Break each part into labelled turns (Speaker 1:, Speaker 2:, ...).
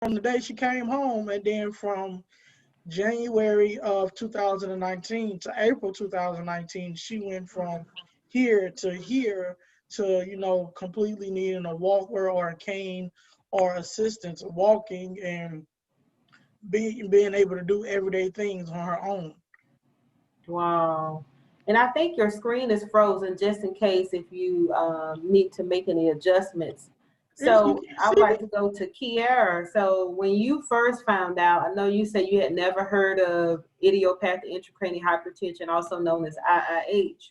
Speaker 1: from the day she came home, and then from January of 2019 to April 2019, she went from here to, you know, completely needing a walker or a cane or assistance walking and being able to do everyday things on her own.
Speaker 2: Wow. And I think your screen is frozen just in case if you need to make any adjustments.
Speaker 1: You
Speaker 2: So
Speaker 1: can't
Speaker 2: I would
Speaker 1: see
Speaker 2: like
Speaker 1: me?
Speaker 2: to go to Kiara. So when you first found out, I know you said you had never heard of idiopathic intracranial hypertension, also known as IIH.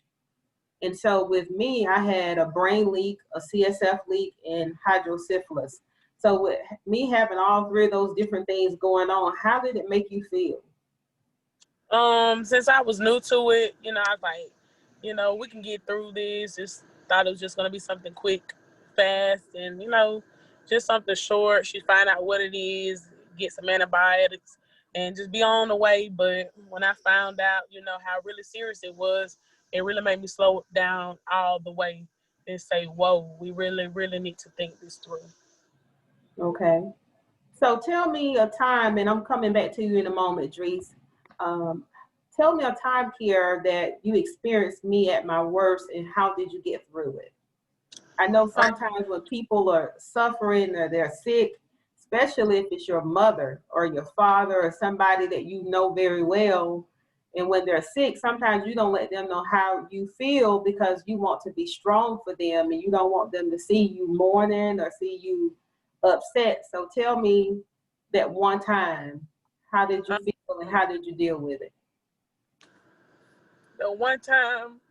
Speaker 2: And so with me, I had a brain leak, a CSF leak, and hydrocephalus. So with me having all three of those different things going on, how did it make you feel?
Speaker 3: Since I was new to it, I was like, we can get through this. Just thought it was just gonna be something quick, fast, and just something short. She find out what it is, get some antibiotics, and just be on the way. But when I found out, how really serious it was, it really made me slow it down all the way and say, "Whoa, we really, really need to think this through."
Speaker 2: Okay. So tell me a time, and I'm coming back to you in a moment, Dries. Um, Tell me a time here that you experienced me at my worst, and how did you get through it? I know sometimes when people are suffering or they're sick, especially if it's your mother or your father or somebody that you know very well, and when they're sick, sometimes you don't let them know how you feel because you want to be strong for them and you don't want them to see you mourning or see you upset. So tell me that one time, how did you feel and how did you deal with it?
Speaker 3: The one time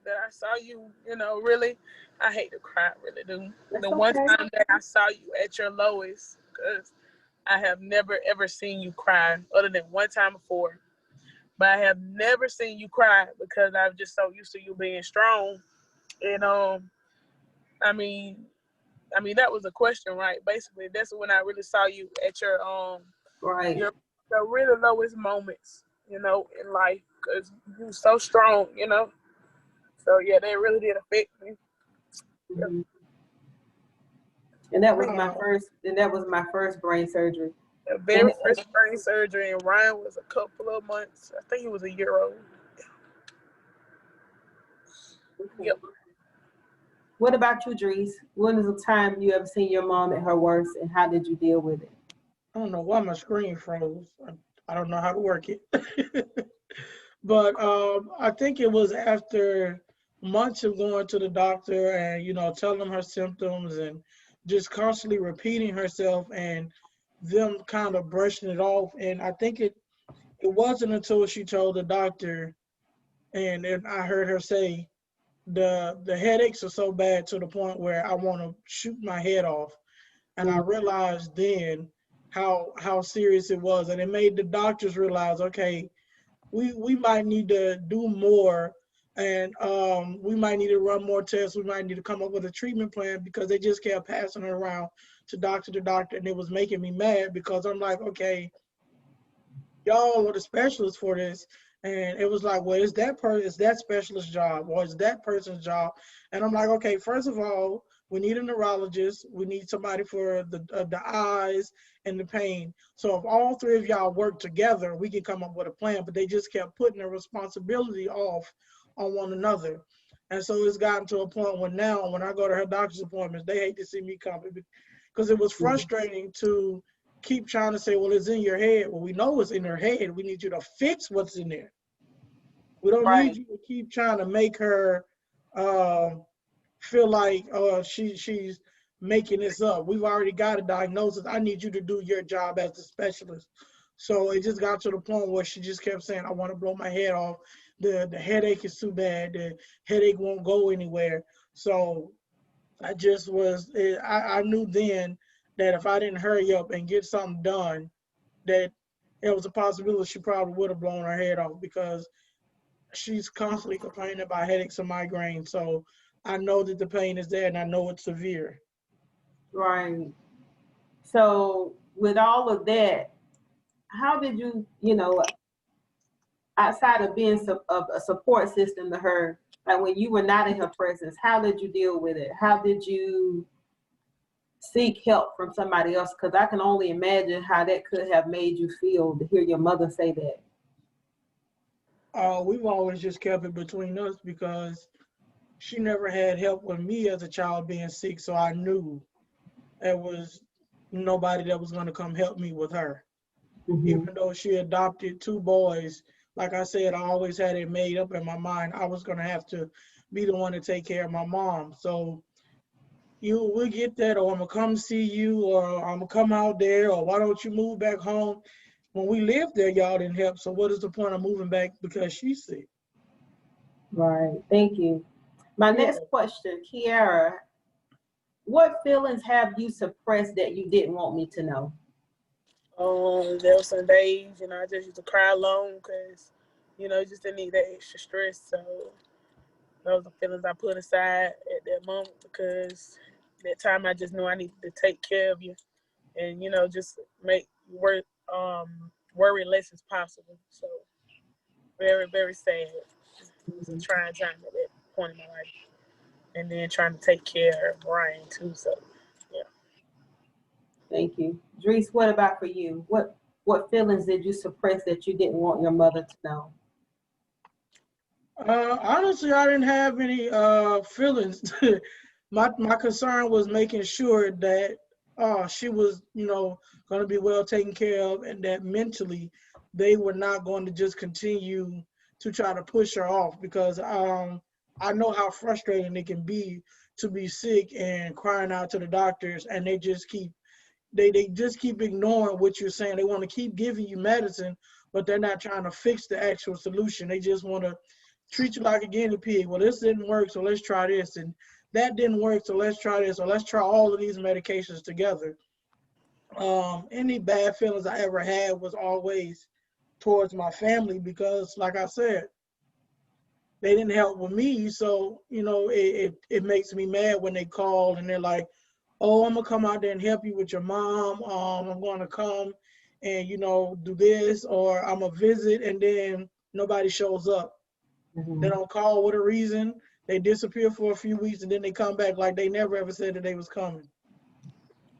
Speaker 3: that I saw you, really, I hate to cry, I really do.
Speaker 2: That's
Speaker 3: The one
Speaker 2: okay.
Speaker 3: time that I saw you at your lowest, because I have never ever seen you cry, other than one time before. But I have never seen you cry because I'm just so used to you being strong. And I mean, that was a question, right? Basically, that's when I really saw you at
Speaker 2: Right.
Speaker 3: your the really lowest moments, in life, because you were so strong. So yeah, they really did affect me. Yeah.
Speaker 2: Mhm. And that was my
Speaker 1: Wow.
Speaker 2: first, and that was my first brain surgery.
Speaker 3: The
Speaker 2: And
Speaker 3: very first brain surgery, and Ryan was a couple of months. I think he was a year old.
Speaker 2: okay.
Speaker 3: Yep.
Speaker 2: What about you, Dries? When is the time you ever seen your mom at her worst, and how did you deal with it?
Speaker 1: I don't know why my screen froze. I don't know how to work it. But I think it was after months of going to the doctor and, you know, telling them her symptoms and just constantly repeating herself and them kind of brushing it off. And I think it wasn't until she told the doctor, and then I heard her say the headaches are so bad to the point where I want to shoot my head off. And I
Speaker 2: Mm.
Speaker 1: realized then how serious it was, and it made the doctors realize, okay, we might need to do more, and we might need to run more tests. We might need to come up with a treatment plan, because they just kept passing it around to doctor, and it was making me mad because I'm like, okay, y'all are the specialists for this. And it was like, well, it's that specialist job, or it's that person's job. And I'm like, okay, first of all, we need a neurologist. We need somebody for the eyes and the pain. So if all three of y'all work together, we can come up with a plan. But they just kept putting the responsibility off on one another. And so it's gotten to a point where now when I go to her doctor's appointments, they hate to see me come, because it was frustrating to keep trying to say, well, it's in your head. Well, we know it's in her head. We need you to fix what's in there. We don't need
Speaker 2: Right.
Speaker 1: you to keep trying to make her uh, feel like she's making this up. We've already got a diagnosis. I need you to do your job as the specialist. So it just got to the point where she just kept saying, I want to blow my head off. The headache is too bad. The headache won't go anywhere. So I just was, I knew then that if I didn't hurry up and get something done, that it was a possibility she probably would have blown her head off, because she's constantly complaining about headaches and migraines. So I know that the pain is there, and I know it's severe.
Speaker 2: Right. So with all of that, how did you, outside of being of a support system to her, like when you were not in her presence, how did you deal with it? How did you seek help from somebody else? Because I can only imagine how that could have made you feel to hear your mother say that.
Speaker 1: We've always just kept it between us because she never had help with me as a child being sick, so I knew there was nobody that was going to come help me with her.
Speaker 2: Mm-hmm.
Speaker 1: Even though she adopted 2 boys, like I said, I always had it made up in my mind I was going to have to be the one to take care of my mom. So you will get that, or I'm going to come see you, or I'm going to come out there, or why don't you move back home? When we lived there, y'all didn't help, so what is the point of moving back because she's sick?
Speaker 2: Right. Thank you. My
Speaker 1: Yeah.
Speaker 2: next question, Kiara, what feelings have you suppressed that you didn't want me to know?
Speaker 3: There were some days, I just used to cry alone because, just didn't need that extra stress. So those are feelings I put aside at that moment because that time I just knew I needed to take care of you and, just make worry less as possible. So very, very sad. It was a trying time at that point in my life. And then trying to take care of Brian too. So yeah.
Speaker 2: Thank you. Dries, what about for you? What feelings did you suppress that you didn't want your mother to know?
Speaker 1: Honestly, I didn't have any feelings. My concern was making sure that she was, going to be well taken care of, and that mentally they were not going to just continue to try to push her off, because I know how frustrating it can be to be sick and crying out to the doctors, and they just keep ignoring what you're saying. They want to keep giving you medicine, but they're not trying to fix the actual solution. They just want to treat you like a guinea pig. Well, this didn't work, so let's try this. And that didn't work, so let's try this. Or let's try all of these medications together. Any bad feelings I ever had was always towards my family because, like I said, they didn't help with me. So, it makes me mad when they call and they're like, oh, I'm going to come out there and help you with your mom. I'm going to come and, do this, or I'm going to visit, and then nobody shows up.
Speaker 2: Mm-hmm.
Speaker 1: They don't call with a reason. They disappear for a few weeks, and then they come back like they never ever said that they was coming.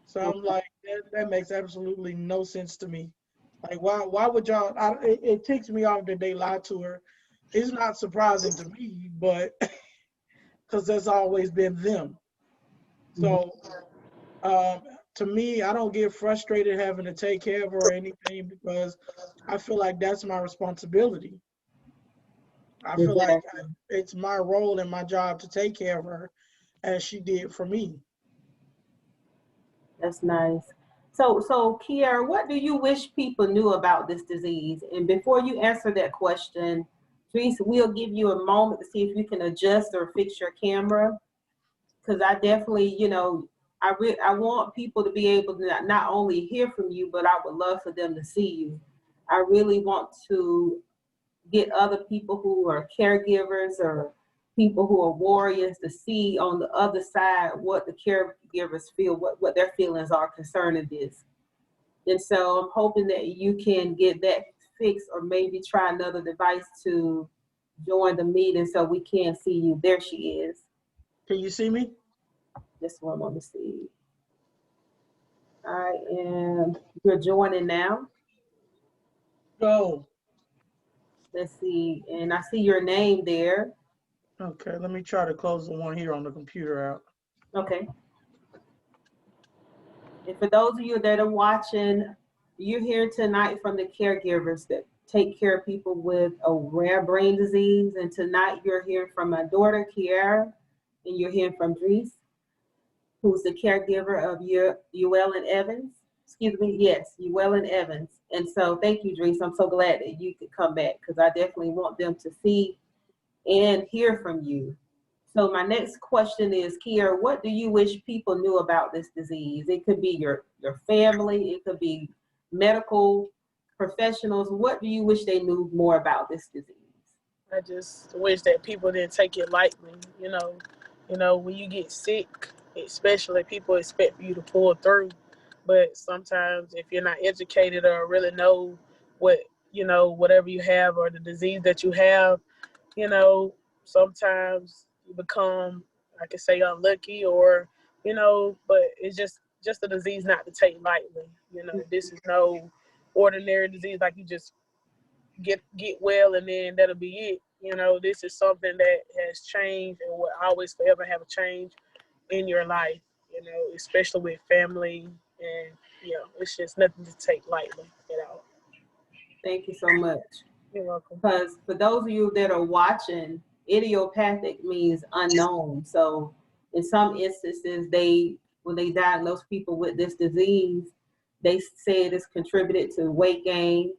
Speaker 1: So I'm like, that makes absolutely no sense to me. Like, why would y'all? It ticks me off that they lied to her. It's not surprising to me, but because that's always been them. So to me, I don't get frustrated having to take care of her or anything because I feel like that's my responsibility. I feel like it's my role and my job to take care of her as she did for me.
Speaker 2: That's nice. So Kiara, what do you wish people knew about this disease? And before you answer that question, Dries, we'll give you a moment to see if you can adjust or fix your camera. Because I definitely, I want people to be able to not only hear from you, but I would love for them to see you. I really want to get other people who are caregivers or people who are warriors to see on the other side what the caregivers feel, what their feelings are concerning this. And so I'm hoping that you can get that fixed or maybe try another device to join the meeting so we can see you. There she is.
Speaker 1: Can you see me?
Speaker 2: Just one moment to see. You're joining now.
Speaker 1: Go.
Speaker 2: Let's see, and I see your name there.
Speaker 1: Okay, let me try to close the one here on the computer out.
Speaker 2: Okay. And for those of you that are watching, you're here tonight from the caregivers that take care of people with a rare brain disease. And tonight you're hearing from my daughter, Kiara, and you're hearing from Dries, who's the caregiver of Llewellyn Evans. Excuse me, yes, Llewellyn Evans. And so thank you, Dries. I'm so glad that you could come back because I definitely want them to see and hear from you. So my next question is, Kiara, what do you wish people knew about this disease? It could be your family, it could be medical professionals. What do you wish they knew more about this disease?
Speaker 3: I just wish that people didn't take it lightly. When you get sick, especially, people expect for you to pull through. But sometimes if you're not educated or really know whatever you have or the disease that you have, sometimes you become, I could say, unlucky or, but it's just just a disease not to take lightly. You know, this is no ordinary disease like you just get well and then that'll be it. You know, this is something that has changed and will always forever have a change in your life, you know, especially with family, and you know, it's just nothing to take lightly, you know.
Speaker 2: Thank you so much.
Speaker 3: You're welcome.
Speaker 2: Because for those of you that are watching, idiopathic means unknown. So in some instances, when they diagnose people with this disease, they say it is contributed to weight gain.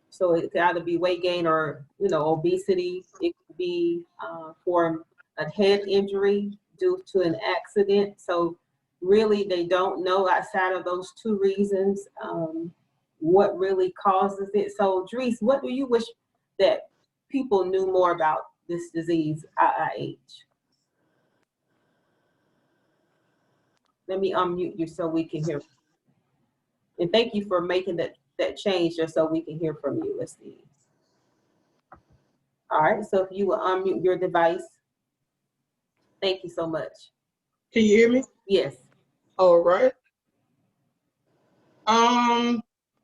Speaker 2: So it could either be weight gain or, you know, obesity. It could be for a head injury due to an accident. So really, they don't know outside of those two reasons what really causes it. So, Dries, what do you wish that people knew more about this disease, IIH? Let me unmute you so we can hear. And thank you for making that change just so we can hear from you. Let's see. All right, so if you will unmute your device. Thank you so much.
Speaker 1: Can you hear me?
Speaker 2: Yes.
Speaker 1: All right.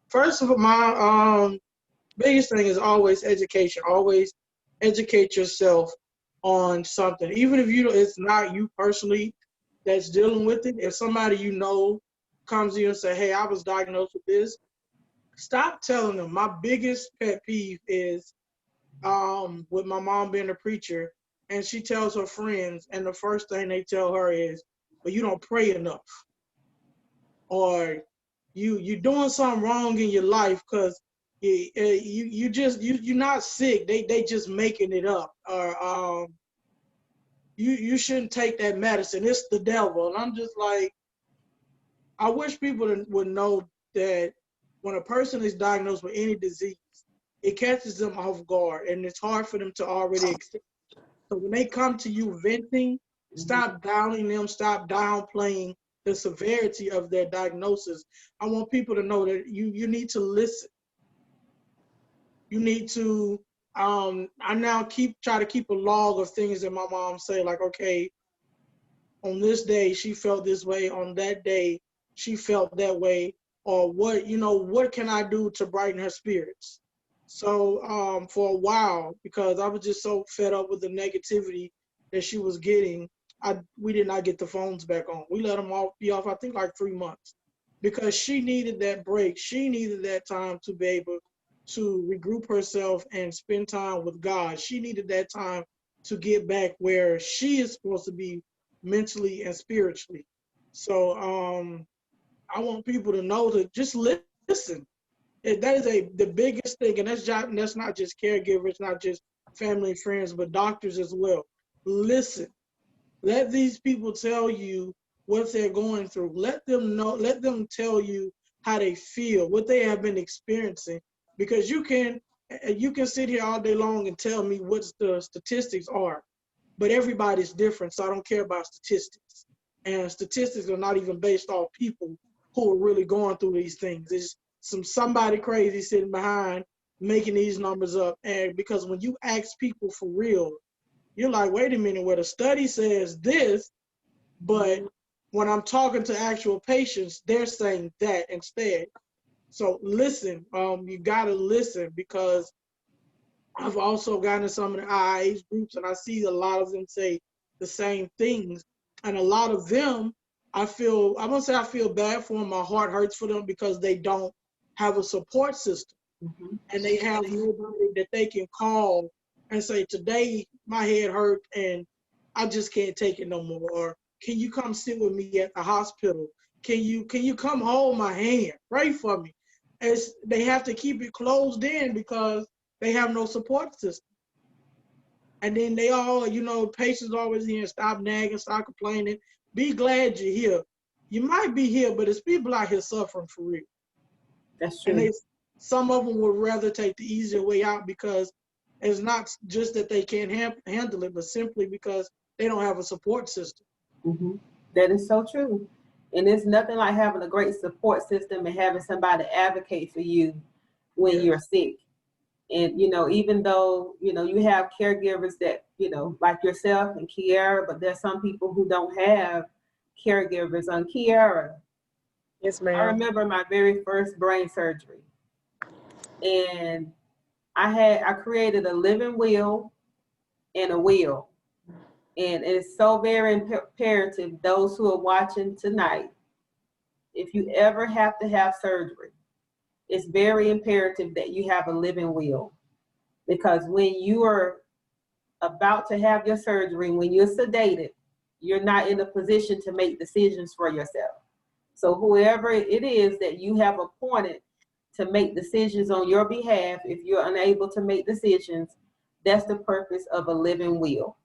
Speaker 1: First of all, my biggest thing is always education. Always educate yourself on something. Even if it's not you personally that's dealing with it, if somebody you know comes to you and say, hey, I was diagnosed with this, stop telling them. My biggest pet peeve is with my mom being a preacher, and she tells her friends, and the first thing they tell her is, well, you don't pray enough. Or you're doing something wrong in your life because you're not sick. They just making it up. Or you shouldn't take that medicine. It's the devil. And I'm just like, I wish people would know that when a person is diagnosed with any disease, it catches them off guard, and it's hard for them to already accept. So when they come to you venting, stop downing them, stop downplaying the severity of their diagnosis. I want people to know that you need to listen. You need to, I now try to keep a log of things that my mom say, like, okay, on this day, she felt this way. On that day, she felt that way. Or what can I do to brighten her spirits? So for a while, because I was just so fed up with the negativity that she was getting, we did not get the phones back on. We let them be off, I think, like 3 months, because she needed that break. She needed that time to be able to regroup herself and spend time with God. She needed that time to get back where she is supposed to be mentally and spiritually. So I want people to know to just listen. That is the biggest thing, and that's not just caregivers, not just family and friends, but doctors as well. Listen. Let these people tell you what they're going through. Let them know. Let them tell you how they feel, what they have been experiencing. Because you can sit here all day long and tell me what the statistics are, but everybody's different, so I don't care about statistics. And statistics are not even based off people who are really going through these things. It's somebody crazy sitting behind making these numbers up. And because when you ask people for real, you're like, wait a minute, where the study says this, but when I'm talking to actual patients, they're saying that instead. So listen, you gotta listen, because I've also gotten in some of the IIH groups, and I see a lot of them say the same things. And a lot of them, I won't say I feel bad for them, my heart hurts for them, because they don't have a support system. And they have nobody that they can call and say, today my head hurt and I just can't take it no more. Or can you come sit with me at the hospital? Can you come hold my hand? Pray for me. They have to keep it closed in because they have no support system. And then they all, patients always here, stop nagging, stop complaining. Be glad you're here. You might be here, but it's people out here suffering for real.
Speaker 2: That's true.
Speaker 1: And some of them would rather take the easier way out, because it's not just that they can't handle it, but simply because they don't have a support system.
Speaker 2: That is so true. And it's nothing like having a great support system and having somebody advocate for you when you're sick. And, even though, you have caregivers that, like yourself and Kiara, but there's some people who don't have caregivers. On Kiara,
Speaker 3: Yes,
Speaker 2: I
Speaker 3: ma'am.
Speaker 2: remember my very first brain surgery, and I created a living will and a will. And it's so very imperative, those who are watching tonight, if you ever have to have surgery, it's very imperative that you have a living will. Because when you are about to have your surgery, when you're sedated, you're not in a position to make decisions for yourself. So whoever it is that you have appointed to make decisions on your behalf, if you're unable to make decisions, that's the purpose of a living will.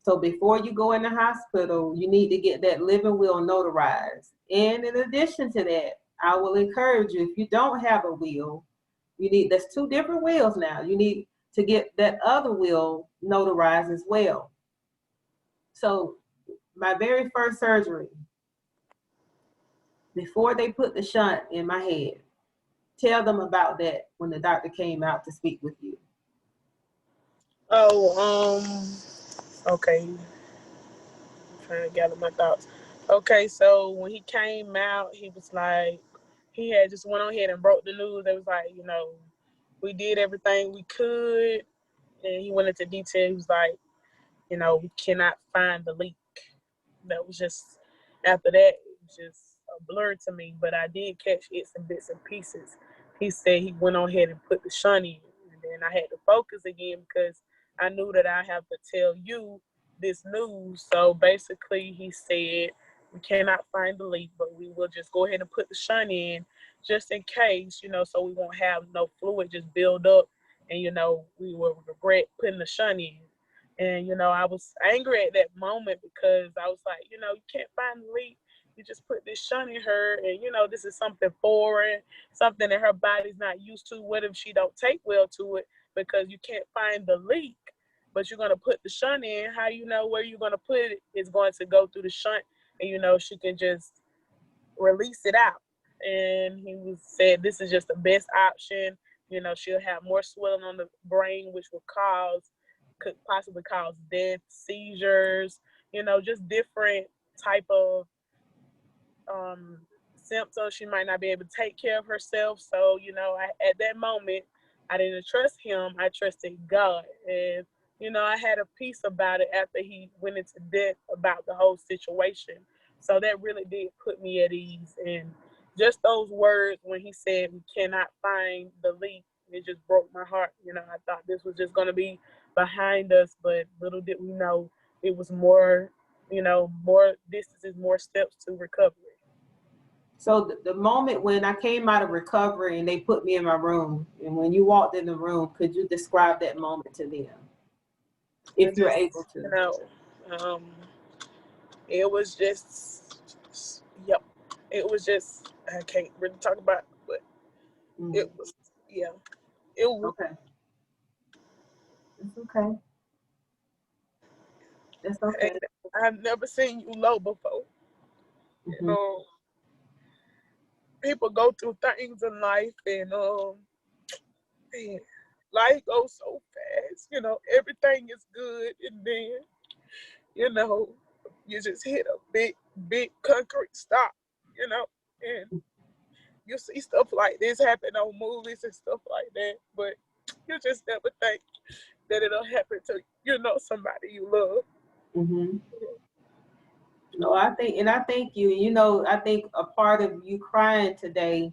Speaker 2: So before you go in the hospital, you need to get that living will notarized. And in addition to that, I will encourage you, if you don't have a will, that's two different wills now. You need to get that other will notarized as well. So my very first surgery, before they put the shunt in my head, tell them about that when the doctor came out to speak with you.
Speaker 3: Oh, okay. I'm trying to gather my thoughts. Okay, so when he came out, he was like, he had just went on ahead and broke the news. It was like, we did everything we could, and he went into detail. He was like, we cannot find the leak. That was just, after that, it was just a blur to me, but I did catch it some bits and pieces. He said he went on ahead and put the shunt in, and then I had to focus again because I knew that I have to tell you this news. So basically, he said we cannot find the leak, but we will just go ahead and put the shunt in just in case, so we won't have no fluid just build up, and we will regret putting the shunt in. And, I was angry at that moment because I was like, you can't find the leak. You just put this shunt in her, and, this is something foreign, something that her body's not used to. What if she don't take well to it because you can't find the leak, but you're going to put the shunt in? How you know where you're going to put it is going to go through the shunt, and, she can just release it out. And he said this is just the best option. She'll have more swelling on the brain, which could possibly cause death, seizures, just different type of symptoms. She might not be able to take care of herself. So, at that moment, I didn't trust him. I trusted God. And, I had a peace about it after he went into depth about the whole situation. So that really did put me at ease. And just those words when he said we cannot find the leak, it just broke my heart. I thought this was just going to be behind us, but little did we know it was more, more distances, more steps to recovery.
Speaker 2: So the moment when I came out of recovery and they put me in my room, and when you walked in the room, could you describe that moment to them, if you're able to?
Speaker 3: Um, it was just, yep. It was just, I can't really talk about it, but it was, yeah. It was.
Speaker 2: Okay. It's okay. That's okay.
Speaker 3: I've never seen you low before.
Speaker 2: Mm-hmm.
Speaker 3: People go through things in life, and man, life goes so fast. Everything is good, and then you just hit a big concrete stop. And you see stuff like this happen on movies and stuff like that, but you just never think that it'll happen to somebody you love.
Speaker 2: Mm-hmm. No, I thank you. I think a part of you crying today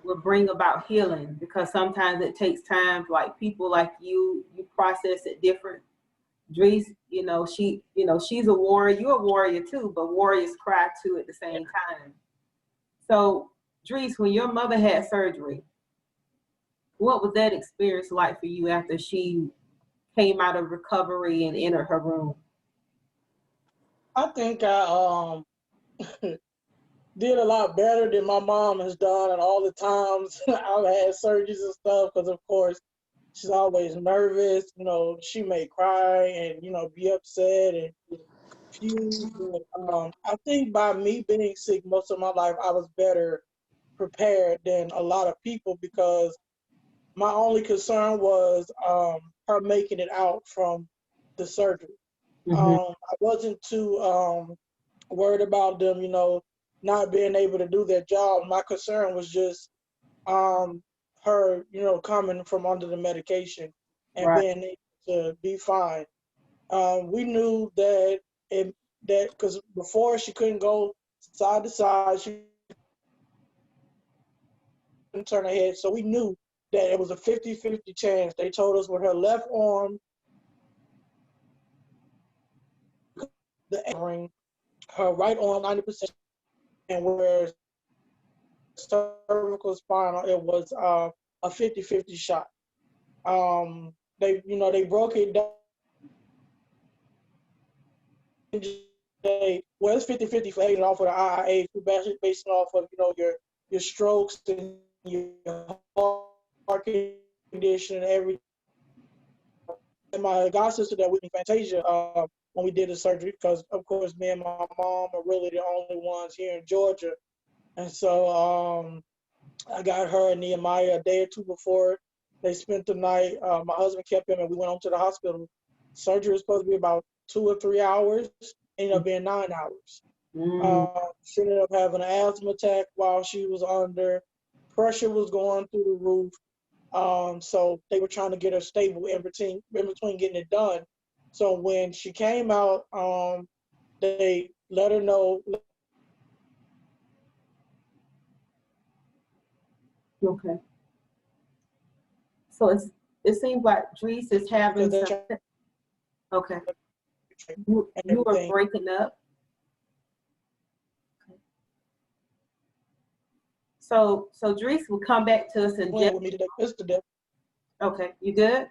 Speaker 2: will bring about healing, because sometimes it takes time. Like people like you process it different. Drees, she's a warrior. You're a warrior too, but warriors cry too at the same time. So, Drees, when your mother had surgery, what was that experience like for you after she came out of recovery and entered her room?
Speaker 1: I think I did a lot better than my mom has done, and all the times I've had surgeries and stuff. Because of course, she's always nervous. She may cry and be upset and confused. But I think by me being sick most of my life, I was better prepared than a lot of people, because my only concern was her making it out from the surgery.
Speaker 2: Mm-hmm.
Speaker 1: I wasn't too worried about them, not being able to do their job. My concern was just her, you know, coming from under the medication and
Speaker 2: Right.
Speaker 1: being able to be fine. We knew that because before she couldn't go side to side, she couldn't turn her head, so we knew that it was a 50-50 chance. They told us with her left arm, the her right arm 90%, and where cervical spinal, it was a 50-50 shot. They broke it down. Well, it's 50-50 for aging off of the IIH, based off of, you know, your strokes and your heart condition and everything. And my god sister that with me, Fantasia, when we did the surgery, because of course me and my mom are really the only ones here in Georgia, and so I got her and Nehemiah a day or two before they spent the night. My husband kept him, and we went on to the hospital. Surgery was supposed to be about 2 or 3 hours, ended up being 9 hours. She ended up having an asthma attack while she was under. Pressure was going through the roof. So they were trying to get her stable in between getting it done. So when she came out, they let her know.
Speaker 2: Okay. So it seems like Dries is having some. Okay. You were breaking up. So Dries will come back to us in just. Okay, you good?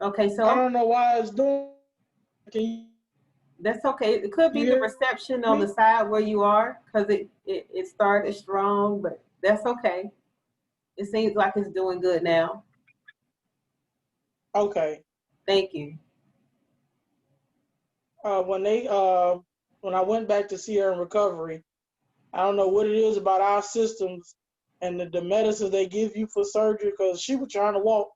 Speaker 2: Okay, so
Speaker 1: I don't know why it's doing.
Speaker 2: That's okay. It could be the reception on the side where you are, because it started strong, but that's okay. It seems like it's doing good now.
Speaker 1: Okay.
Speaker 2: Thank you.
Speaker 1: When I went back to see her in recovery, I don't know what it is about our systems and the medicines they give you for surgery, because she was trying to walk.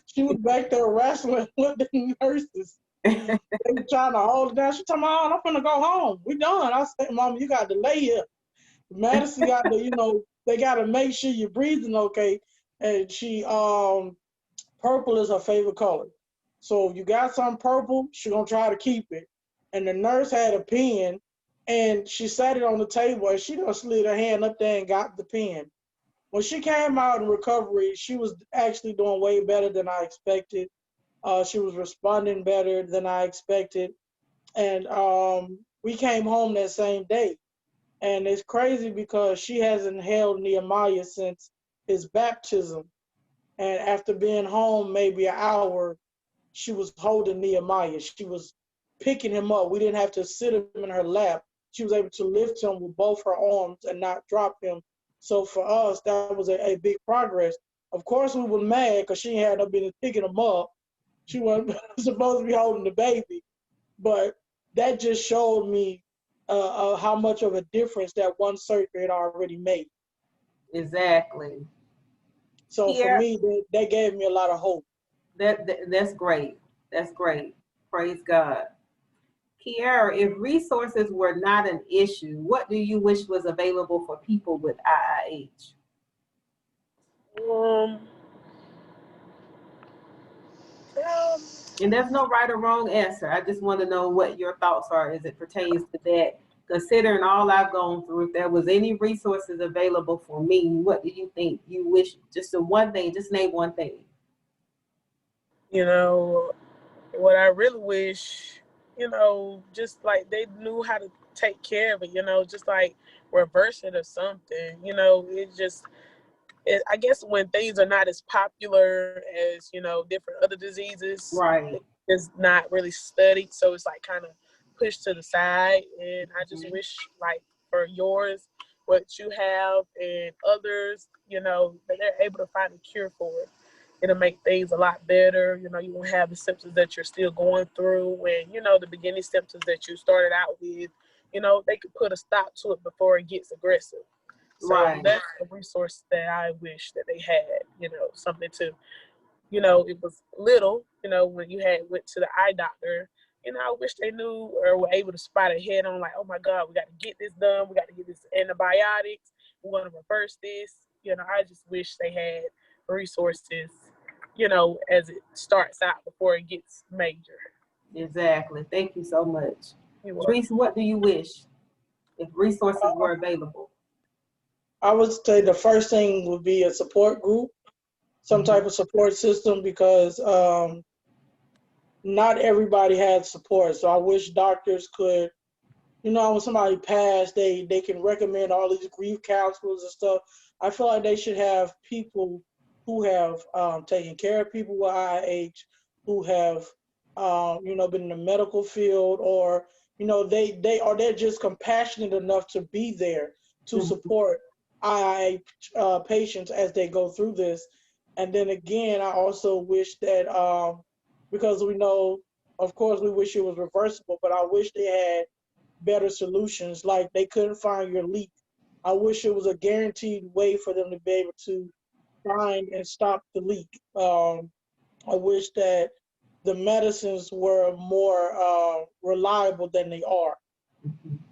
Speaker 1: She was back there wrestling with the nurses. They were trying to hold her down. She told me, "Oh, I'm gonna go home. We done." I said, "Mama, you got to lay here. Medicine got to, they got to make sure you're breathing okay." And purple is her favorite color. So if you got something purple, she gonna try to keep it. And the nurse had a pen, and she sat it on the table, and she done slid her hand up there and got the pen. When she came out in recovery, she was actually doing way better than I expected. She was responding better than I expected. And we came home that same day. And it's crazy because she hasn't held Nehemiah since his baptism. And after being home maybe an hour, she was holding Nehemiah. She was picking him up. We didn't have to sit him in her lap. She was able to lift him with both her arms and not drop him. So for us, that was a big progress. Of course, we were mad because she had not been picking him up. She wasn't supposed to be holding the baby. But that just showed me how much of a difference that one surgery had already made.
Speaker 2: Exactly.
Speaker 1: So for me, that gave me a lot of hope.
Speaker 2: That's great. That's great. Praise God. Kiara, if resources were not an issue, what do you wish was available for people with IIH? And there's no right or wrong answer. I just want to know what your thoughts are as it pertains to that. Considering all I've gone through, if there was any resources available for me, what do you think you wish? Just the one thing, just name one thing.
Speaker 3: What I really wish, just like they knew how to take care of it, just like reverse it or something. I guess when things are not as popular as, different other diseases,
Speaker 2: right,
Speaker 3: it's not really studied. So it's like kind of pushed to the side. And I just wish, like, for yours, what you have and others, that they're able to find a cure for it. It'll make things a lot better. You won't have the symptoms that you're still going through. When, the beginning symptoms that you started out with, they could put a stop to it before it gets aggressive. So that's a resource that I wish that they had, something to, it was little, when you went to the eye doctor you know, I wish they knew or were able to spot ahead on like, oh my God, we got to get this done. We got to get this antibiotics. We want to reverse this. You know, I just wish they had resources, you know, as it starts out before it gets major.
Speaker 2: Exactly. Thank you so much.
Speaker 3: You're welcome.
Speaker 2: Teresa, what do you wish if resources were available?
Speaker 1: I would say the first thing would be a support group, some type of support system, because not everybody has support. So I wish doctors could, you know, when somebody passed, they can recommend all these grief counselors and stuff. I feel like they should have people who have taken care of people with IIH, who have, you know, been in the medical field, or, you know, they're just compassionate enough to be there to support IIH patients as they go through this. And then again, I also wish that, because we know, of course, we wish it was reversible, but I wish they had better solutions. Like they couldn't find your leak. I wish it was a guaranteed way for them to be able to find and stop the leak. I wish that the medicines were more reliable than they are,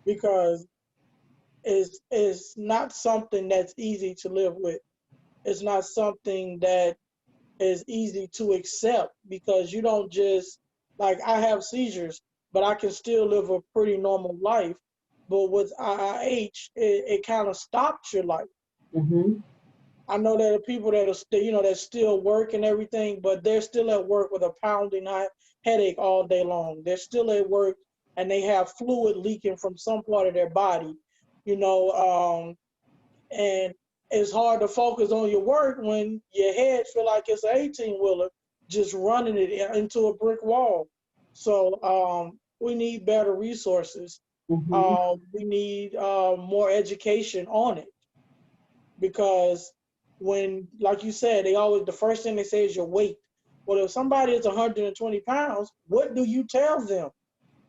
Speaker 1: because it's not something that's easy to live with. It's not something that is easy to accept, because you don't just, like, I have seizures, but I can still live a pretty normal life. But with IIH, it kind of stops your life. I know there are people that are still, you know, that still work and everything, but they're still at work with a pounding headache all day long. They're still at work and they have fluid leaking from some part of their body, you know, and it's hard to focus on your work when your head feel like it's an 18-wheeler just running it into a brick wall. So we need better resources. We need more education on it, because when, like you said, the first thing they say is your weight. Well, if somebody is 120 pounds, what do you tell them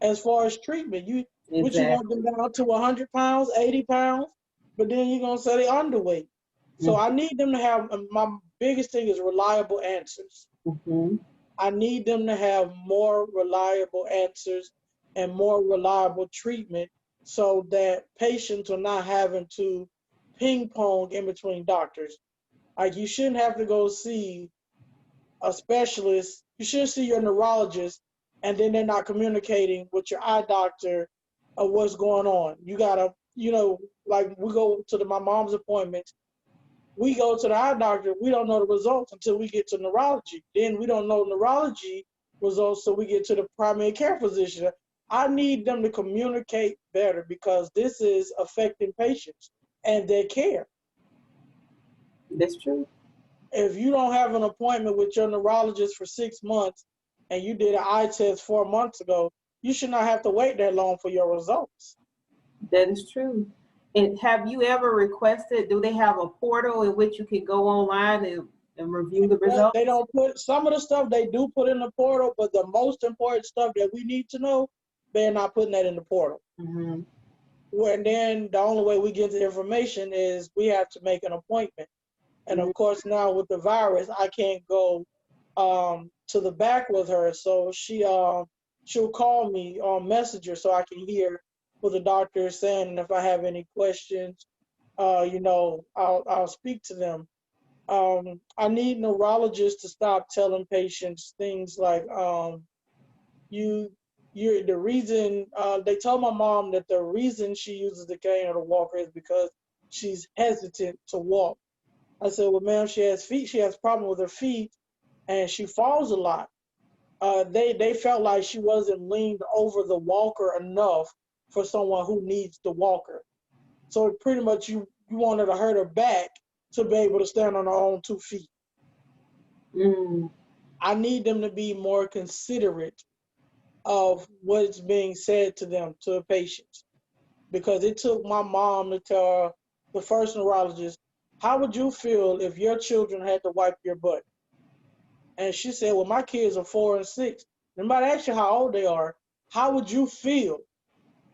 Speaker 1: as far as treatment? Would you want them down to 100 pounds, 80 pounds? But then you're going to say they're underweight. So I need them to have, my biggest thing is reliable answers. I need them to have more reliable answers and more reliable treatment, so that patients are not having to ping pong in between doctors. Like, you shouldn't have to go see a specialist. You should see your neurologist, and then they're not communicating with your eye doctor of what's going on. You gotta, you know, like we go to my mom's appointments. We go to the eye doctor. We don't know the results until we get to neurology. Then we don't know neurology results, so we get to the primary care physician. I need them to communicate better, because this is affecting patients and their care.
Speaker 2: That's true.
Speaker 1: If you don't have an appointment with your neurologist for 6 months and you did an eye test 4 months ago, you should not have to wait that long for your results.
Speaker 2: That is true. And have you ever requested, do they have a portal in which you can go online and review the results?
Speaker 1: They don't put, some of the stuff they do put in the portal, but the most important stuff that we need to know, they're not putting that in the portal. And then the only way we get the information is we have to make an appointment. And of course, now with the virus, I can't go to the back with her. So she'll call me on Messenger so I can hear what the doctor is saying. And if I have any questions, you know, I'll speak to them. I need neurologists to stop telling patients things like, you're the reason, they told my mom that the reason she uses the cane or the walker is because she's hesitant to walk. I said, well, ma'am, she has problem with her feet and she falls a lot. They felt like she wasn't leaned over the walker enough for someone who needs the walker. So pretty much you wanted to hurt her back to be able to stand on her own 2 feet. I need them to be more considerate of what's being said to them, to the patients, because it took my mom to tell the first neurologist, how would you feel if your children had to wipe your butt? And she said, well, my kids are 4 and 6. No matter actually how old they are, how would you feel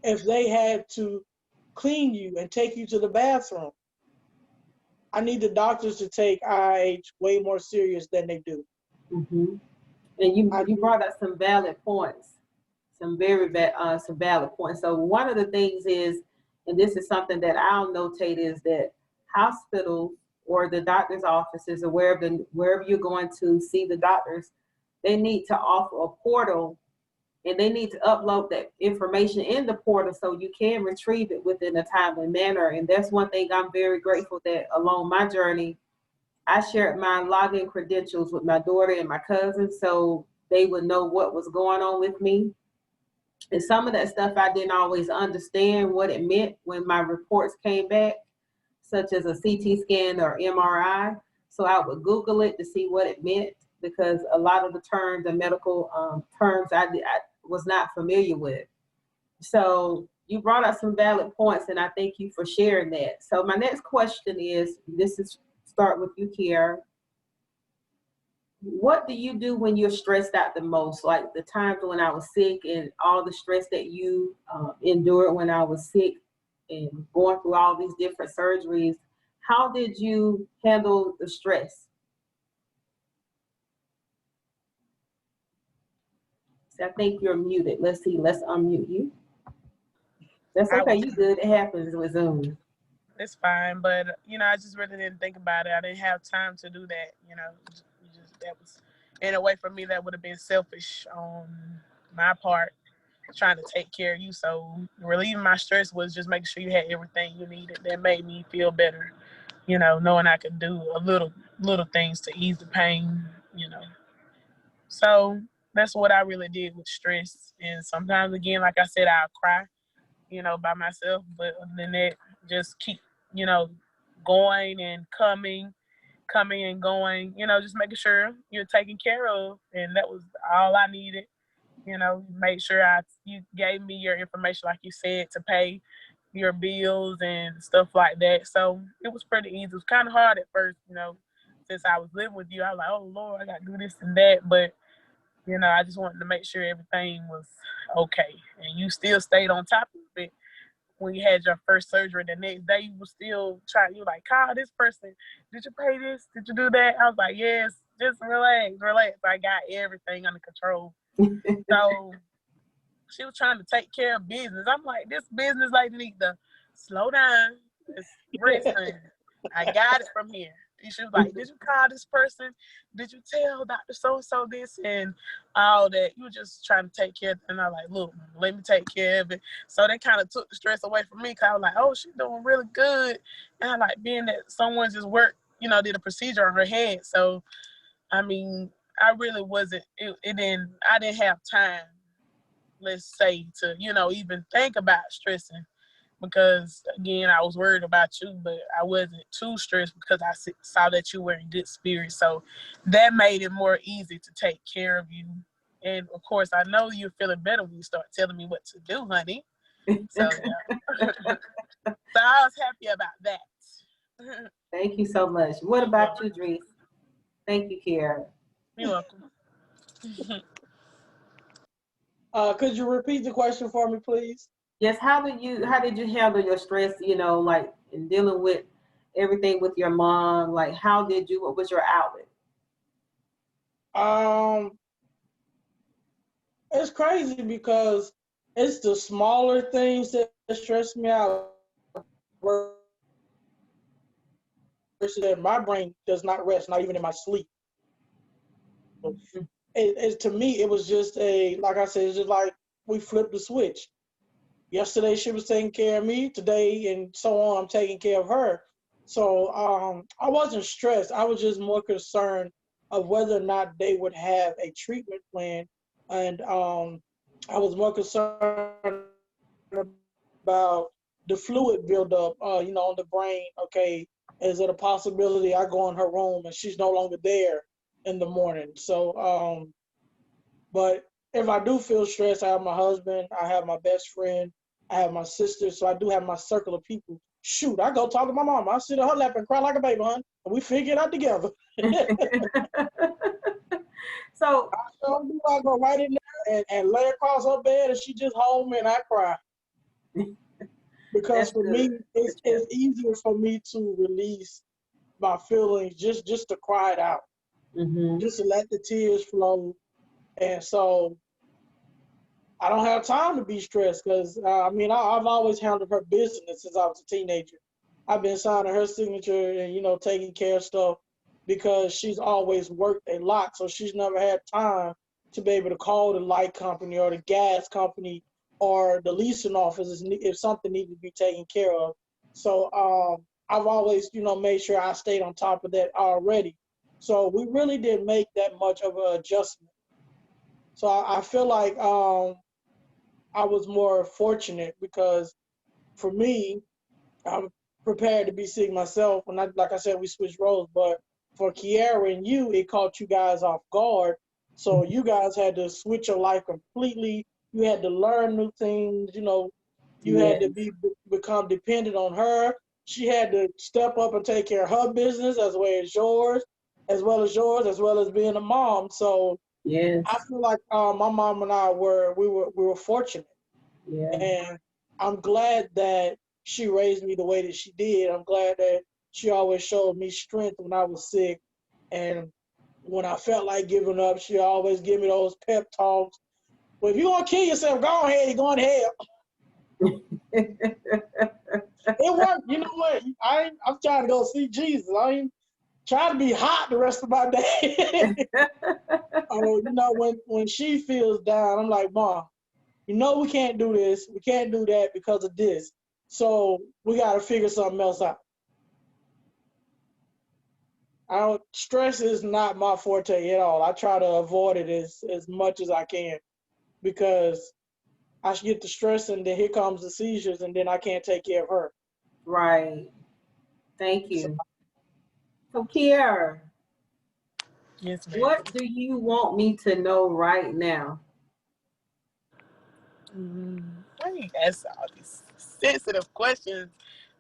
Speaker 1: if they had to clean you and take you to the bathroom? I need the doctors to take IIH way more serious than they do.
Speaker 2: And you brought up some valid points. some some valid points. So one of the things is, and this is something that I'll notate, is that hospitals or the doctor's offices, or wherever you're going to see the doctors, they need to offer a portal, and they need to upload that information in the portal so you can retrieve it within a timely manner. And that's one thing I'm very grateful that along my journey, I shared my login credentials with my daughter and my cousin so they would know what was going on with me. And some of that stuff I didn't always understand what it meant when my reports came back, such as a CT scan or MRI. So I would Google it to see what it meant, because a lot of the terms, the medical terms, I was not familiar with. So you brought up some valid points, and I thank you for sharing that. So my next question is, start with you, Kiara. What do you do when you're stressed out the most? Like the times when I was sick and all the stress that you endured when I was sick and going through all these different surgeries, how did you handle the stress? So I think you're muted. Let's see, let's unmute you. That's okay, you good, it happens with Zoom.
Speaker 3: It's fine, but I just really didn't think about it. I didn't have time to do that. That was, in a way, for me, that would have been selfish on my part, trying to take care of you. So relieving my stress was just making sure you had everything you needed. That made me feel better, knowing I could do a little things to ease the pain. So that's what I really did with stress. And sometimes, again, like I said, I'll cry, by myself. But other than that, just keep, going and coming and going, just making sure you're taken care of. And that was all I needed. Make sure you gave me your information, like you said, to pay your bills and stuff like that. So it was pretty easy. It was kind of hard at first, since I was living with you. I was like, oh Lord, I got to do this and that. But, I just wanted to make sure everything was okay. And you still stayed on top of it. When you had your first surgery, the next day you were still trying. You were like, call this person. Did you pay this? Did you do that? I was like, yes. Just relax. I got everything under control. So she was trying to take care of business. I'm like, this business lady need to slow down. It's rest time. I got it from here. And she was like, did you call this person? Did you tell Dr. So-and-so this and all that? You were just trying to take care of it. And I was like, look, let me take care of it. So that kind of took the stress away from me, because I was like, oh, she's doing really good. And I like being that someone just worked, did a procedure on her head. So, I mean, I really wasn't, I didn't have time, let's say, to, even think about stressing. Because, again, I was worried about you, but I wasn't too stressed because I saw that you were in good spirits. So that made it more easy to take care of you. And, of course, I know you're feeling better when you start telling me what to do, honey. So, yeah. So I was happy about that.
Speaker 2: Thank you so much. What about you, Dries? Thank you, Kiara.
Speaker 3: You're welcome.
Speaker 1: Could you repeat the question for me, please?
Speaker 2: Yes, how did you handle your stress, like in dealing with everything with your mom? Like, what was your outlet?
Speaker 1: It's crazy because it's the smaller things that stress me out versus that my brain does not rest, not even in my sleep. To me, it was just like I said, it's just like we flipped the switch. Yesterday she was taking care of me, today and so on, I'm taking care of her. So I wasn't stressed. I was just more concerned of whether or not they would have a treatment plan. And I was more concerned about the fluid buildup, on the brain. Okay, is it a possibility I go in her room and she's no longer there in the morning? So, but if I do feel stressed, I have my husband, I have my best friend, I have my sister, so I do have my circle of people. Shoot, I go talk to my mom. I sit in her lap and cry like a baby, hon, and we figure it out together.
Speaker 2: So
Speaker 1: I go right in there and lay across her bed, and she just hold me and I cry. Because for me, it's easier for me to release my feelings, just to cry it out, just to let the tears flow. And so I don't have time to be stressed because, I mean, I've always handled her business since I was a teenager. I've been signing her signature and, you know, taking care of stuff because she's always worked a lot. So she's never had time to be able to call the light company or the gas company or the leasing office if something needed to be taken care of. So I've always, you know, made sure I stayed on top of that already. So we really didn't make that much of an adjustment. So I feel like I was more fortunate because for me, I'm prepared to be sick myself. When like I said, we switched roles, but for Kiara and you, it caught you guys off guard. So you guys had to switch your life completely. You had to learn new things. You know, you had
Speaker 2: Yes.
Speaker 1: to become dependent on her. She had to step up and take care of her business as well as yours, as well as being a mom. So
Speaker 2: Yes.
Speaker 1: I feel like my mom and I were fortunate,
Speaker 2: Yeah.
Speaker 1: and I'm glad that she raised me the way that she did. I'm glad that she always showed me strength when I was sick, and when I felt like giving up, she always give me those pep talks. Well, if you want to kill yourself, go ahead. You're going to hell. It worked. You know what? I'm trying to go see Jesus. I ain't trying to be hot the rest of my day. Oh, you know, when she feels down, I'm like, Mom, you know we can't do this, we can't do that because of this. So we got to figure something else out. Stress is not my forte at all. I try to avoid it as much as I can because I should get the stress and then here comes the seizures and then I can't take care of her.
Speaker 2: Right. Thank
Speaker 1: So,
Speaker 2: you. So, Kiara,
Speaker 3: Yes, ma'am.
Speaker 2: what do you want me to know right now?
Speaker 3: Why you ask all these sensitive questions?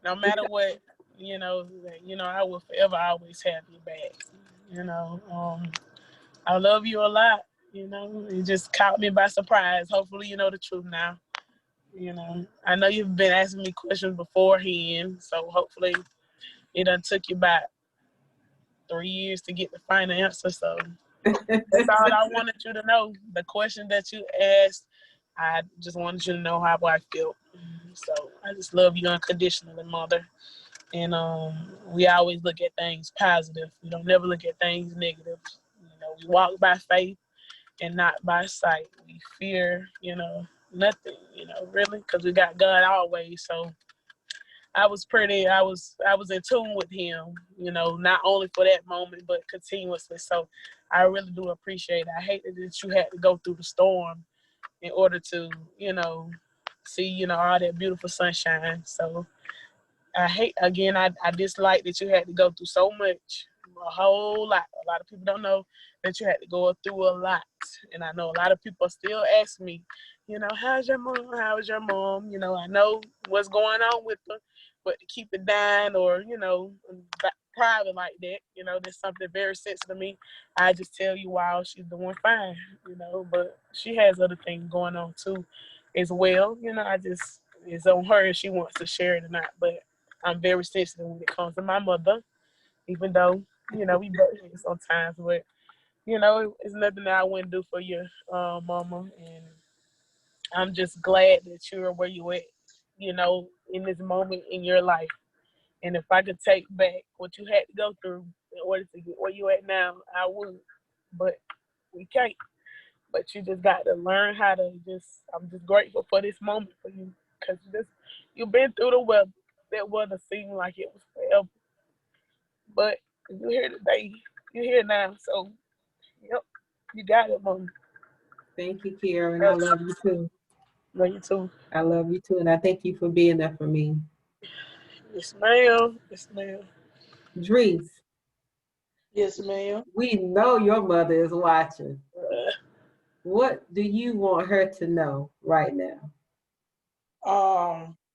Speaker 3: No matter what, I will forever always have your back. You know, I love you a lot. You know, it just caught me by surprise. Hopefully, you know the truth now. You know, I know you've been asking me questions beforehand, so hopefully it done took you about 3 years to get the final answer. So that's all I wanted you to know. The question that you asked, I just wanted you to know how I felt. So I just love you unconditionally, mother. And we always look at things positive. We don't never look at things negative. You know, we walk by faith and not by sight. We fear, nothing, really, because we got God always. So I was in tune with him, not only for that moment, but continuously. So I really do appreciate it. I hate that you had to go through the storm in order to, see, all that beautiful sunshine. So I dislike that you had to go through so much, a whole lot. A lot of people don't know that you had to go through a lot. And I know a lot of people still ask me, how's your mom? How's your mom? I know what's going on with her, but to keep it down or, private like that, that's something very sensitive to me. I just tell you, wow, she's doing fine, but she has other things going on too as well. It's on her if she wants to share it or not. But I'm very sensitive when it comes to my mother, even though, we butt heads sometimes, but, it's nothing that I wouldn't do for your mama. And I'm just glad that you're where you at, in this moment in your life. And if I could take back what you had to go through in order to get where you at now, I would. But we can't. But you just got to learn how to I'm just grateful for this moment for you. Because you've been through the weather. That weather seemed like it was forever. But you're here today. You're here now. So, yep, you got it, mom.
Speaker 2: Thank you, Kiara, and I love you too.
Speaker 3: Love you too.
Speaker 2: I love you too, and I thank you for being there for me.
Speaker 3: Yes, ma'am. Yes, ma'am.
Speaker 2: Drees,
Speaker 1: yes, ma'am.
Speaker 2: we know your mother is watching.
Speaker 3: Uh,
Speaker 2: What do you want her to know right now?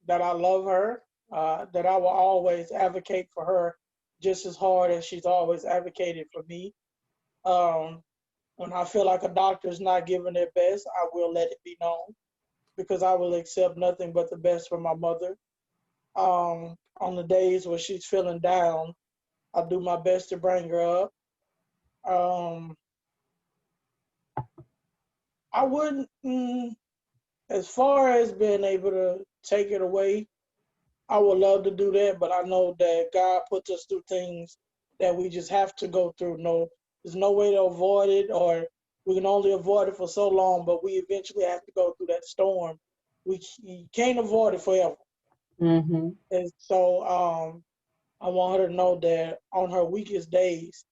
Speaker 1: That I love her, that I will always advocate for her just as hard as she's always advocated for me. Um, when I feel like a doctor is not giving their best, I will let it be known because I will accept nothing but the best for my mother. On the days where she's feeling down, I'll do my best to bring her up. Um, I wouldn't. As far as being able to take it away, I would love to do that, but I know that God puts us through things that we just have to go through. No, there's no way to avoid it, or we can only avoid it for so long, but we eventually have to go through that storm. You can't avoid it forever.
Speaker 2: Mm-hmm.
Speaker 1: And so I want her to know that on her weakest days,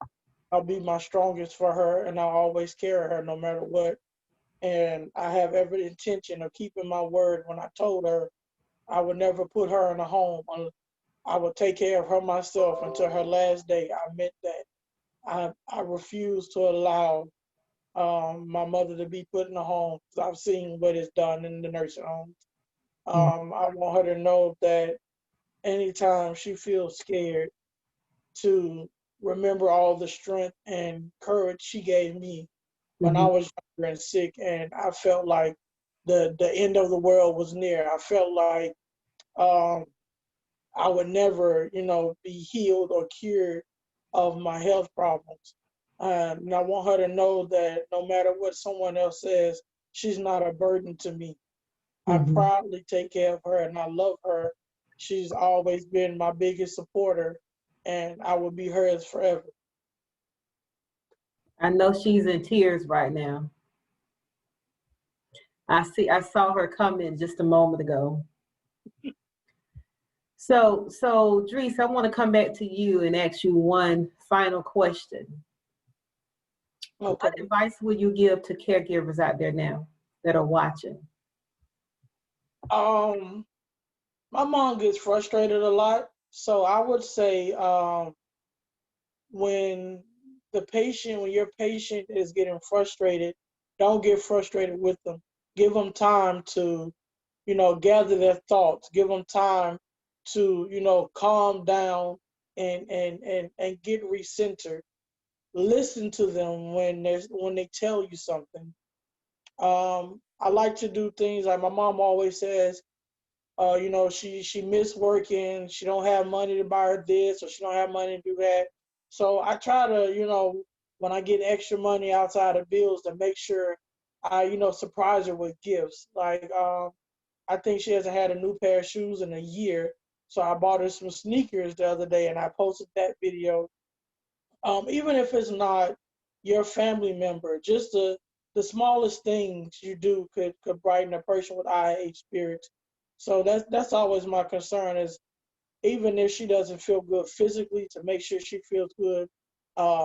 Speaker 1: I'll be my strongest for her, and I'll always carry her no matter what. And I have every intention of keeping my word when I told her I would never put her in a home. I would take care of her myself until her last day. I meant that. I refuse to allow my mother to be put in a home. I've seen what is done in the nursing homes. I want her to know that anytime she feels scared, to remember all the strength and courage she gave me when I
Speaker 2: Mm-hmm.
Speaker 1: was younger and sick, and I felt like the end of the world was near. I felt like um, I would never, be healed or cured of my health problems. And I want her to know that no matter what someone else says, she's not a burden to me. I
Speaker 2: Mm-hmm.
Speaker 1: proudly take care of her and I love her. She's always been my biggest supporter, and I will be hers forever.
Speaker 2: I know she's in tears right now. I saw her come in just a moment ago. So Dries, I want to come back to you and ask you one final question.
Speaker 1: Okay.
Speaker 2: What advice would you give to caregivers out there now that are watching?
Speaker 1: Um, my mom gets frustrated a lot, so I would say when when your patient is getting frustrated, don't get frustrated with them. Give them time to, gather their thoughts. Give them time to, calm down and get recentered. Listen to them when they tell you something. I like to do things like my mom always says. She missed working. She don't have money to buy her this, or she don't have money to do that. So I try to, when I get extra money outside of bills, to make sure I, surprise her with gifts. Like I think she hasn't had a new pair of shoes in a year, so I bought her some sneakers the other day, and I posted that video. Even if it's not your family member, just the smallest things you do could brighten a person with IH spirits. So that's always my concern, is even if she doesn't feel good physically, to make sure she feels good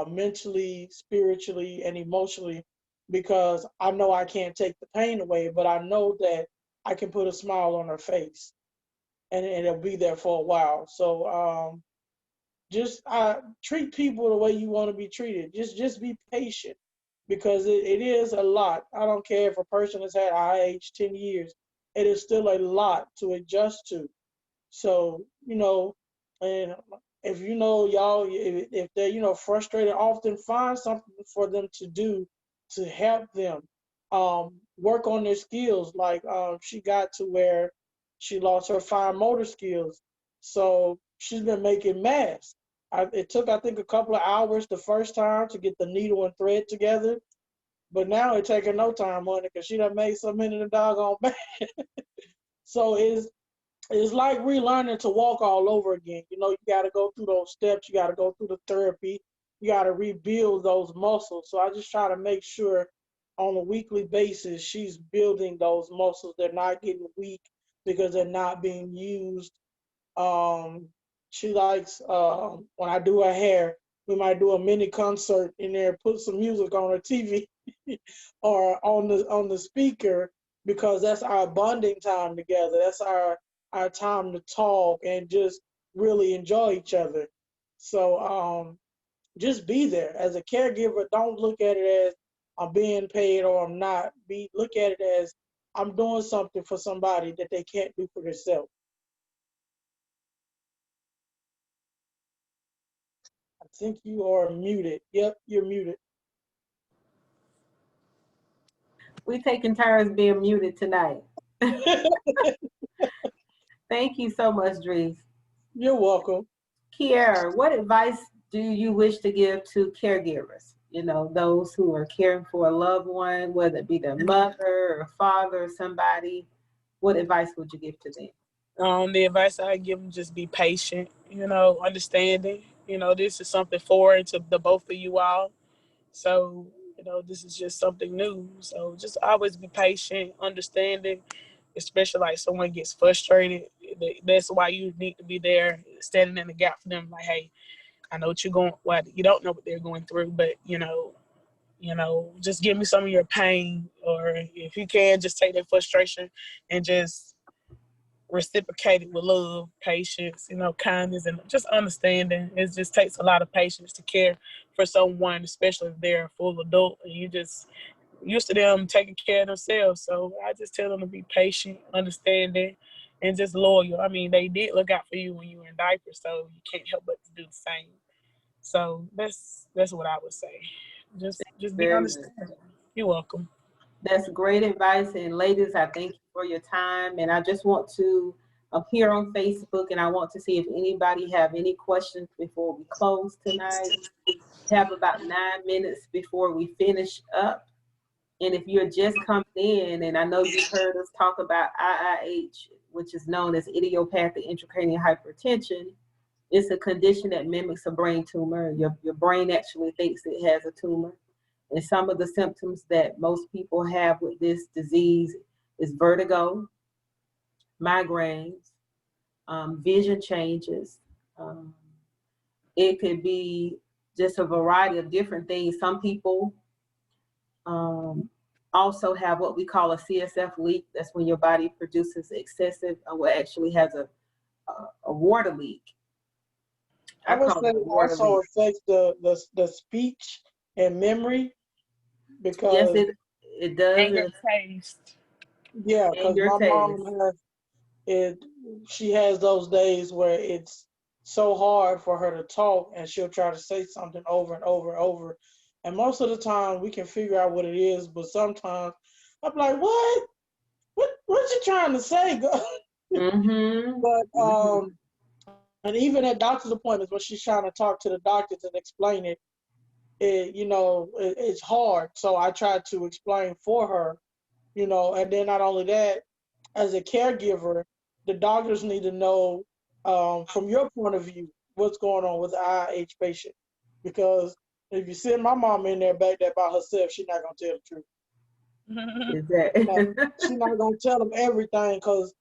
Speaker 1: mentally, spiritually, and emotionally, because I know I can't take the pain away, but I know that I can put a smile on her face, and it'll be there for a while. So just treat people the way you want to be treated. Just be patient, because it is a lot. I don't care if a person has had IH 10 years, it is still a lot to adjust to. So, and if y'all, if they're, frustrated, often find something for them to do to help them work on their skills. Like she got to where she lost her fine motor skills. So she's been making masks. It took, I think, a couple of hours the first time to get the needle and thread together. But now it's taking no time on it because she done made so many of the doggone bags. So it's like relearning to walk all over again. You got to go through those steps. You got to go through the therapy. You got to rebuild those muscles. So I just try to make sure on a weekly basis she's building those muscles. They're not getting weak because they're not being used. Um, she likes when I do her hair, we might do a mini concert in there, put some music on her TV or on the speaker, because that's our bonding time together. That's our time to talk and just really enjoy each other. So just be there as a caregiver. Don't look at it as I'm being paid or I'm not. Look at it as I'm doing something for somebody that they can't do for themselves. I think you are muted. Yep, you're muted.
Speaker 2: We taking turns being muted tonight. Thank you so much, Dries.
Speaker 1: You're welcome.
Speaker 2: Kiera, what advice do you wish to give to caregivers? you know, those who are caring for a loved one, whether it be their mother or father or somebody, what advice would you give to them?
Speaker 3: The advice I give them, just be patient, understanding. This is something foreign to the both of you all. So, this is just something new. So just always be patient, understanding, especially like someone gets frustrated. That's why you need to be there, standing in the gap for them. Like, hey, I know what you're going. Well, you don't know what they're going through, but just give me some of your pain, or if you can, just take that frustration and just reciprocate it with love, patience, kindness, and just understanding. It just takes a lot of patience to care for someone, especially if they're a full adult and you just used to them taking care of themselves. So I just tell them to be patient, understanding, and just loyal. I mean, they did look out for you when you were in diapers, so you can't help but to do the same. So that's what I would say. Just be
Speaker 2: Very good.
Speaker 3: understanding. You're welcome.
Speaker 2: That's great advice. And ladies, I thank you for your time. And I just want to appear on Facebook, and I want to see if anybody have any questions before we close tonight. We have about 9 minutes before we finish up. And if you're just coming in, and I know you've heard us talk about IIH, which is known as idiopathic intracranial hypertension, it's a condition that mimics a brain tumor. Your brain actually thinks it has a tumor. And some of the symptoms that most people have with this disease is vertigo, migraines, vision changes. It could be just a variety of different things. Some people also have what we call a CSF leak. That's when your body produces excessive, or actually has a water leak.
Speaker 1: I would
Speaker 2: call
Speaker 1: say
Speaker 2: it a
Speaker 1: it
Speaker 2: water
Speaker 1: also
Speaker 2: leak.
Speaker 1: affects the speech and memory
Speaker 2: Yes,
Speaker 1: because
Speaker 2: it does.
Speaker 3: And your taste.
Speaker 1: yeah,
Speaker 2: And
Speaker 1: because
Speaker 2: your
Speaker 1: my
Speaker 2: taste.
Speaker 1: mom has it. She has those days where it's so hard for her to talk, and she'll try to say something over and over and over. And most of the time, we can figure out what it is, but sometimes I'm like, "What? What you trying to say?"
Speaker 2: Mm-hmm.
Speaker 1: But
Speaker 2: Mm-hmm.
Speaker 1: and even at doctor's appointments, when she's trying to talk to the doctors and explain it, it's hard. So I try to explain for her, and then not only that, as a caregiver, the doctors need to know from your point of view what's going on with the IH patient. Because if you send my mom in there back there by herself, she's not gonna tell the truth.
Speaker 2: Exactly.
Speaker 1: She's not gonna tell them everything because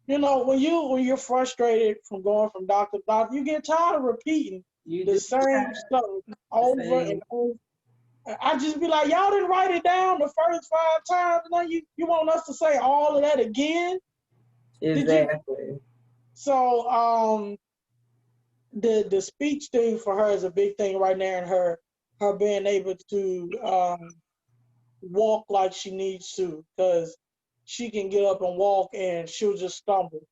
Speaker 1: when you're frustrated from going from doctor to doctor, you get tired of repeating
Speaker 2: You
Speaker 1: the
Speaker 2: do
Speaker 1: same stuff
Speaker 2: the
Speaker 1: over and
Speaker 2: same.
Speaker 1: over. I just be like, y'all didn't write it down the first 5 times. Now you want us to say all of that again? Did you?
Speaker 2: Exactly.
Speaker 1: So the speech thing for her is a big thing right now, and her being able to walk like she needs to, because she can get up and walk and she'll just stumble.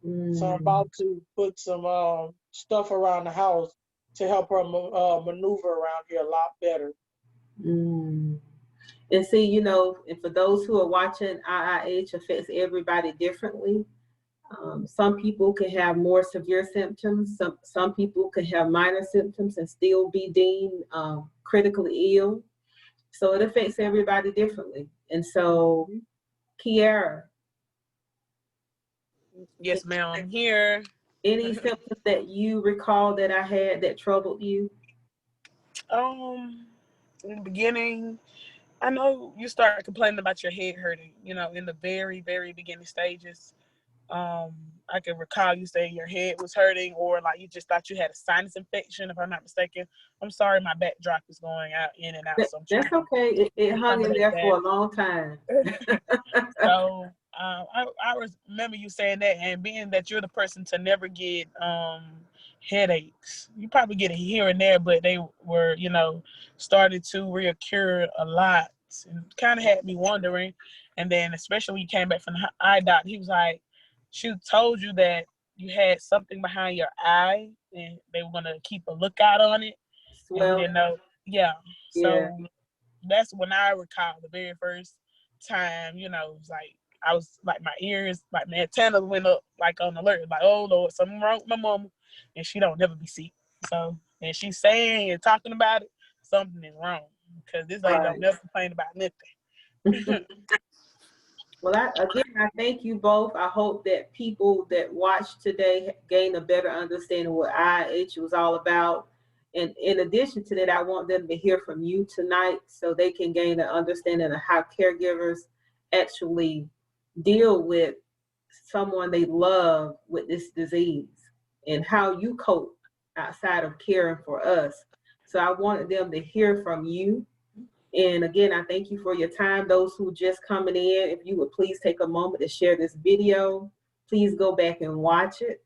Speaker 1: So I'm
Speaker 2: Mm.
Speaker 1: about to put some stuff around the house to help her maneuver around here a lot better.
Speaker 2: Mm. And see, and for those who are watching, IIH affects everybody differently. Some people can have more severe symptoms. Some people can have minor symptoms and still be deemed critically ill. So it affects everybody differently. And so, Kiara,
Speaker 3: Yes, ma'am. I'm here.
Speaker 2: any symptoms that you recall that I had that troubled you?
Speaker 3: In the beginning, I know you start complaining about your head hurting, in the very, very beginning stages. I can recall you saying your head was hurting, or like you just thought you had a sinus infection, if I'm not mistaken. I'm sorry, my backdrop is going out in and out, so I'm trying
Speaker 2: That's
Speaker 3: to
Speaker 2: okay. It hung in
Speaker 3: accommodate
Speaker 2: there
Speaker 3: that.
Speaker 2: for a long time.
Speaker 3: So I remember you saying that, and being that you're the person to never get headaches, you probably get it here and there, but they were, started to reoccur a lot, and kind of had me wondering. And then, especially when you came back from the eye doctor, he was like, she told you that you had something behind your eye, and they were gonna keep a lookout on it, and we
Speaker 2: Swell.
Speaker 3: didn't know. Yeah,
Speaker 2: Yeah.
Speaker 3: so that's when I recall the very first time, it was like I was like my ears, like my antennas went up like on alert, like, oh Lord, something wrong with my mama, and she don't never be sick. So, and she's saying and talking about it. something is wrong, because this lady
Speaker 2: Right.
Speaker 3: don't never complain about nothing.
Speaker 2: Well, I thank you both. I hope that people that watched today gain a better understanding of what IIH was all about. And in addition to that, I want them to hear from you tonight so they can gain an understanding of how caregivers actually deal with someone they love with this disease and how you cope outside of caring for us. So I wanted them to hear from you. And again, I thank you for your time. Those who just coming in, if you would please take a moment to share this video, please go back and watch it.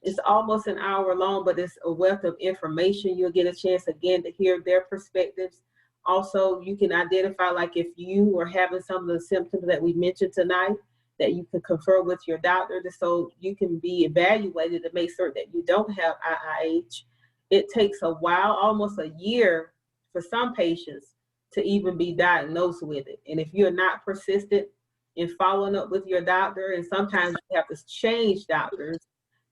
Speaker 2: It's almost an hour long, but it's a wealth of information. You'll get a chance again to hear their perspectives. Also, you can identify, like if you are having some of the symptoms that we mentioned tonight, that you can confer with your doctor so you can be evaluated to make certain that you don't have IIH. It takes a while, almost a year for some patients to even be diagnosed with it. And if you're not persistent in following up with your doctor, and sometimes you have to change doctors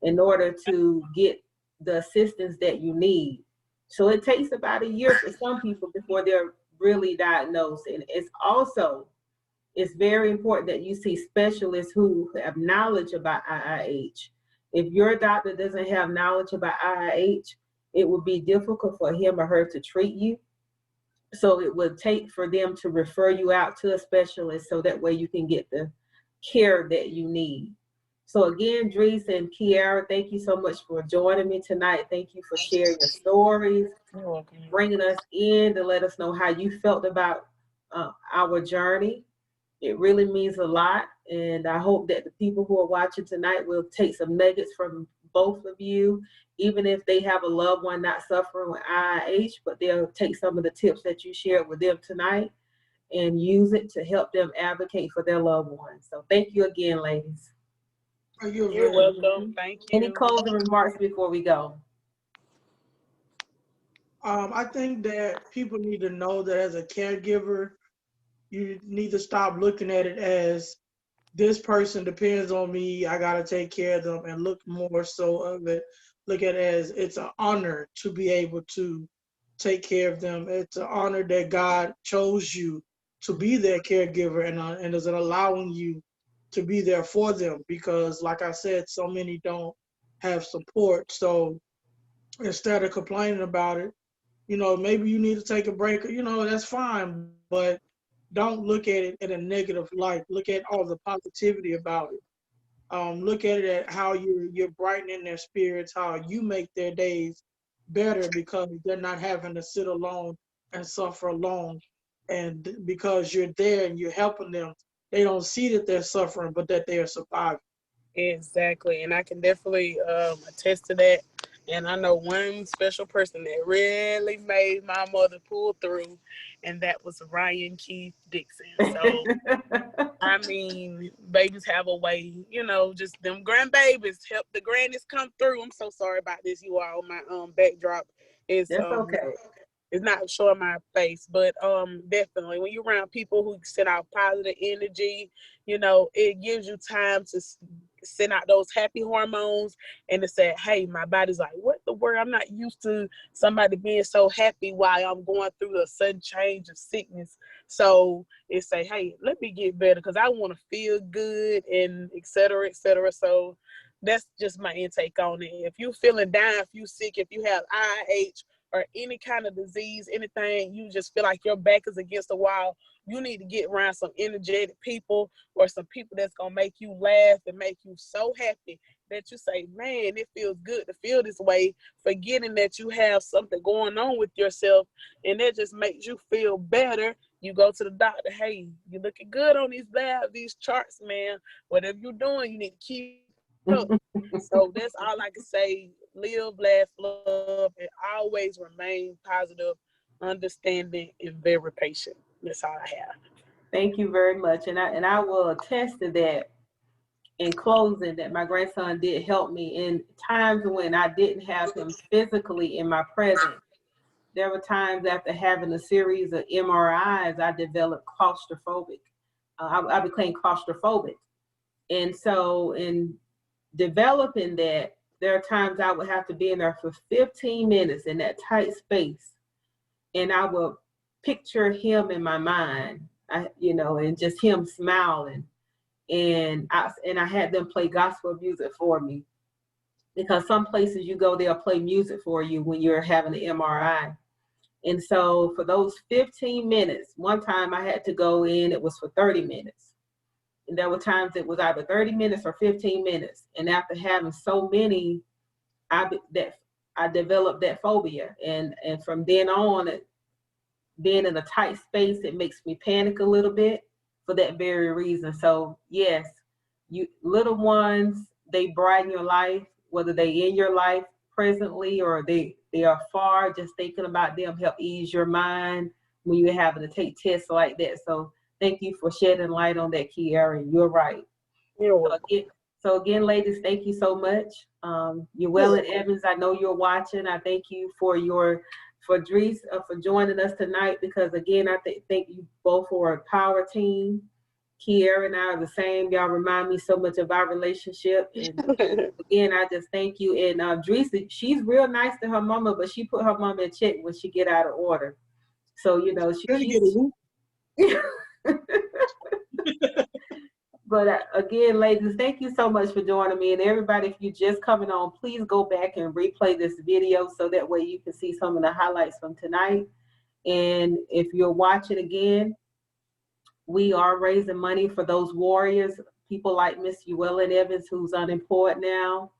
Speaker 2: in order to get the assistance that you need. So it takes about a year for some people before they're really diagnosed. And it's very important that you see specialists who have knowledge about IIH. If your doctor doesn't have knowledge about IIH, it would be difficult for him or her to treat you. So it would take for them to refer you out to a specialist so that way you can get the care that you need. So again, Dries and Kiara, thank you so much for joining me tonight. Thank you for sharing your stories, bringing us in to let us know how you felt about our journey. It really means a lot. And I hope that the people who are watching tonight will take some nuggets from both of you, even if they have a loved one not suffering with IIH, but they'll take some of the tips that you shared with them tonight and use it to help them advocate for their loved ones. So thank you again, ladies.
Speaker 3: You're welcome. Thank you.
Speaker 2: Any closing remarks before we go?
Speaker 1: I think that people need to know that as a caregiver, you need to stop looking at it as this person depends on me, I gotta take care of them, and look more so of it. Look at it as it's an honor to be able to take care of them. It's an honor that God chose you to be their caregiver and is allowing you to be there for them, because like I said, so many don't have support. So instead of complaining about it, maybe you need to take a break, that's fine, but don't look at it in a negative light. Look at all the positivity about it. Look at it at how you're brightening their spirits, how you make their days better because they're not having to sit alone and suffer alone. And because you're there and you're helping them, they don't see that they're suffering, but that they are surviving.
Speaker 3: Exactly. And I can definitely attest to that. And I know one special person that really made my mother pull through, and that was Ryan Keith Dixon. So, I mean, babies have a way, just them grandbabies help the grannies come through. I'm so sorry about this, you all. My backdrop is
Speaker 2: That's okay.
Speaker 3: It's not showing my face, but definitely when you're around people who send out positive energy, it gives you time to send out those happy hormones and to say, hey, my body's like, what the word? I'm not used to somebody being so happy while I'm going through a sudden change of sickness. So it say, hey, let me get better because I want to feel good and et cetera, et cetera. So that's just my intake on it. If you're feeling down, if you're sick, if you have IIH, or any kind of disease, anything, you just feel like your back is against the wall, you need to get around some energetic people or some people that's going to make you laugh and make you so happy that you say, man, it feels good to feel this way, forgetting that you have something going on with yourself, and that just makes you feel better. You go to the doctor, hey, you're looking good on these charts, man. Whatever you're doing, you need to keep up. So that's all I can say. Live, laugh, love, and always remain positive, understanding, and very patient. That's all I have.
Speaker 2: Thank you very much. And I will attest to that in closing, that my grandson did help me in times when I didn't have him physically in my presence. There were times after having a series of MRIs, I developed claustrophobic. I became claustrophobic. And so in developing that, there are times I would have to be in there for 15 minutes in that tight space. and I would picture him in my mind, and just him smiling. And I had them play gospel music for me, because some places you go, they'll play music for you when you're having an MRI. And so for those 15 minutes, one time I had to go in, it was for 30 minutes. And there were times it was either 30 minutes or 15 minutes. And after having so many, I developed that phobia. And from then on, being in a tight space, it makes me panic a little bit for that very reason. So yes, you little ones, they brighten your life, whether they in your life presently or they are far. Just thinking about them help ease your mind when you're having to take tests like that. So thank you for shedding light on that, Kiara. You're right.
Speaker 3: You're welcome.
Speaker 2: So again, ladies, thank you so much. Llewellyn Evans, I know you're watching. I thank you for Dries for joining us tonight, because again, I thank you both for a power team. Kiara and I are the same. Y'all remind me so much of our relationship. And again, I just thank you. And Dries, she's real nice to her mama, but she put her mama in check when she get out of order. So But again, ladies, thank you so much for joining me. And everybody, if you're just coming on, please go back and replay this video so that way you can see some of the highlights from tonight. And if you're watching again, we are raising money for those warriors, people like Miss Llewellyn Evans, who's unemployed now,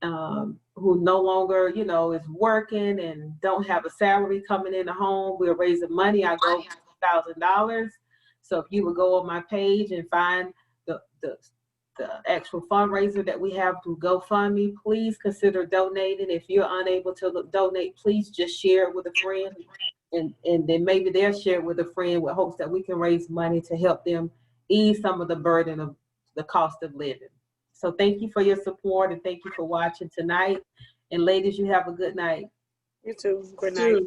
Speaker 2: who no longer, is working and don't have a salary coming in the home. We're raising money. I go $1,000. So if you would go on my page and find the actual fundraiser that we have through GoFundMe, please consider donating. If you're unable to donate, please just share it with a friend, and then maybe they'll share it with a friend with hopes that we can raise money to help them ease some of the burden of the cost of living. So thank you for your support, and thank you for watching tonight. And ladies, you have a good night.
Speaker 3: You too. Good night.